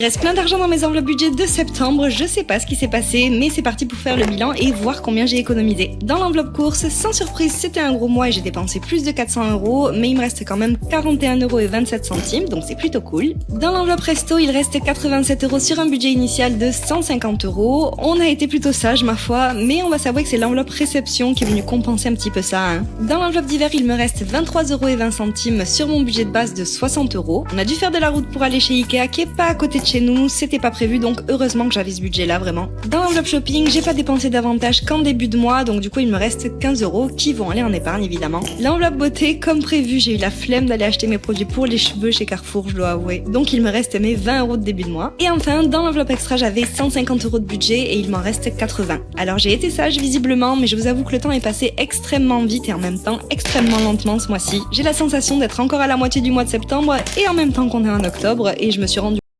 Il reste plein d'argent dans mes enveloppes budget de septembre, je sais pas ce qui s'est passé, mais c'est parti pour faire le bilan et voir combien j'ai économisé. Dans l'enveloppe course, sans surprise, c'était un gros mois et j'ai dépensé plus de 400 €, mais il me reste quand même 41,27 €, donc c'est plutôt cool. Dans l'enveloppe resto, il reste 87 € sur un budget initial de 150 €. On a été plutôt sage ma foi, mais on va s'avouer que c'est l'enveloppe réception qui est venue compenser un petit peu ça. Dans l'enveloppe d'hiver, il me reste 23,20 € sur mon budget de base de 60 €. On a dû faire de la route pour aller chez Ikea qui est pas à côté de chez nous, c'était pas prévu donc heureusement que j'avais ce budget là vraiment. Dans l'enveloppe shopping, j'ai pas dépensé davantage qu'en début de mois donc du coup il me reste 15 € qui vont aller en épargne évidemment. L'enveloppe beauté, comme prévu, j'ai eu la flemme d'aller acheter mes produits pour les cheveux chez Carrefour, je dois avouer. Donc il me reste mes 20 € de début de mois. Et enfin, dans l'enveloppe extra, j'avais 150 € de budget et il m'en reste 80. Alors j'ai été sage visiblement, mais je vous avoue que le temps est passé extrêmement vite et en même temps extrêmement lentement ce mois-ci. J'ai la sensation d'être encore à la moitié du mois de septembre et en même temps qu'on est en octobre et je me suis rendu